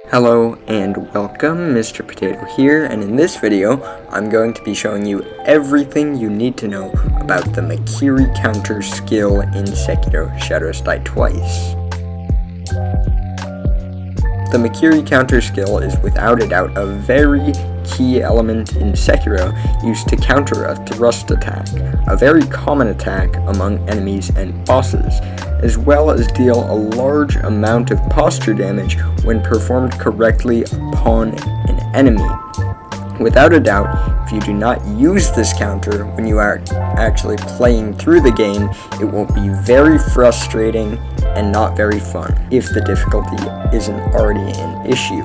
Hello and welcome, Mr. Potato here, and in this video, I'm going to be showing you everything you need to know about the MIKIRI counter skill in Sekiro: Shadows Die Twice. The MIKIRI counter skill is without a doubt a very key element in Sekiro used to counter a thrust attack, a very common attack among enemies and bosses, as well as deal a large amount of posture damage when performed correctly upon an enemy. Without a doubt, if you do not use this counter when you are actually playing through the game, it will be very frustrating and not very fun, if the difficulty isn't already an issue.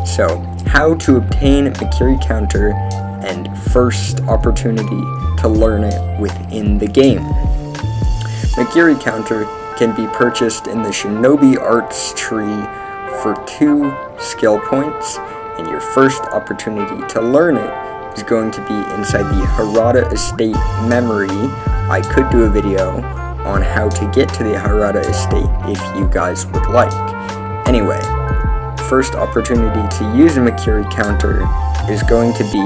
So, how to obtain MIKIRI counter and first opportunity to learn it within the game. MIKIRI counter can be purchased in the Shinobi Arts tree for 2 skill points, and your first opportunity to learn it is going to be inside the Harada Estate memory. I could do a video on how to get to the Harada Estate if you guys would like. Anyway, first opportunity to use a MIKIRI counter is going to be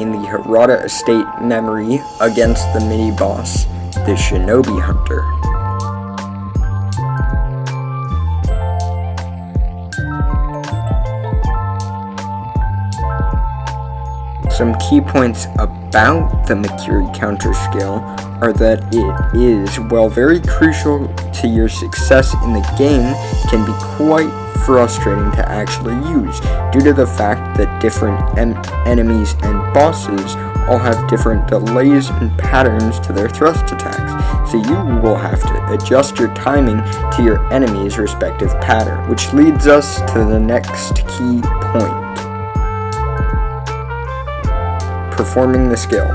in the Harada Estate memory against the mini-boss, the Shinobi Hunter. Some key points about the MIKIRI counter skill are that it is, while very crucial to your success in the game, can be quite frustrating to actually use, due to the fact that different enemies and bosses all have different delays and patterns to their thrust attacks, so you will have to adjust your timing to your enemy's respective pattern, which leads us to the next key point: performing the skill.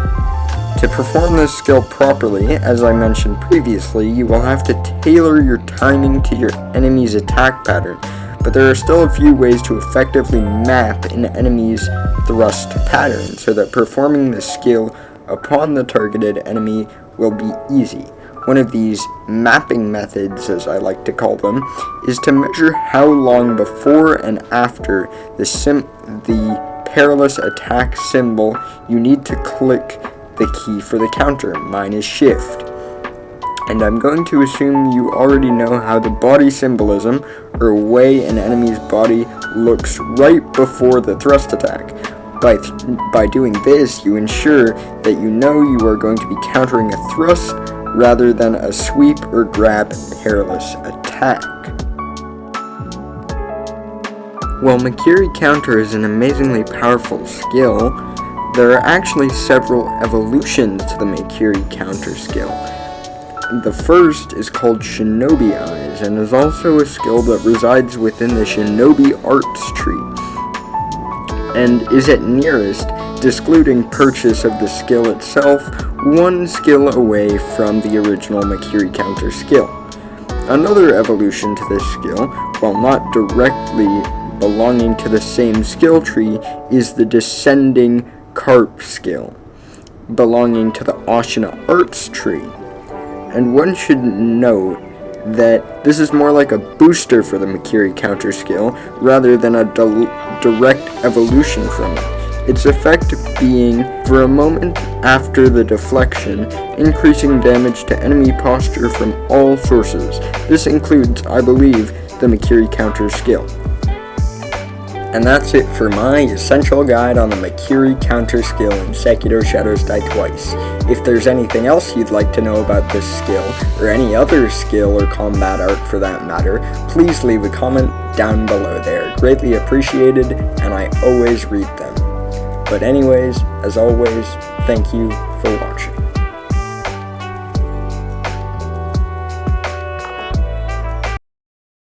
To perform this skill properly, as I mentioned previously, you will have to tailor your timing to your enemy's attack pattern, but there are still a few ways to effectively map an enemy's thrust pattern so that performing the skill upon the targeted enemy will be easy. One of these mapping methods, as I like to call them, is to measure how long before and after the perilous attack symbol you need to click the key for the counter. Mine is shift. And I'm going to assume you already know how the body symbolism, or way an enemy's body looks right before the thrust attack. By doing this, you ensure that you know you are going to be countering a thrust rather than a sweep or grab perilous attack. While MIKIRI counter is an amazingly powerful skill, there are actually several evolutions to the MIKIRI counter skill. The first is called Shinobi Eyes, and is also a skill that resides within the Shinobi Arts tree, and is at nearest, discluding purchase of the skill itself, 1 skill away from the original MIKIRI counter skill. Another evolution to this skill, while not directly belonging to the same skill tree, is the Descending Carp skill, belonging to the Ashina Arts tree. And one should note that this is more like a booster for the MIKIRI counter skill rather than a direct evolution from it. Its effect being, for a moment after the deflection, increasing damage to enemy posture from all sources. This includes, I believe, the MIKIRI counter skill. And that's it for my essential guide on the MIKIRI counter skill in Sekiro: Shadows Die Twice. If there's anything else you'd like to know about this skill, or any other skill or combat art for that matter, please leave a comment down below. They are greatly appreciated, and I always read them. But anyways, as always, thank you for watching.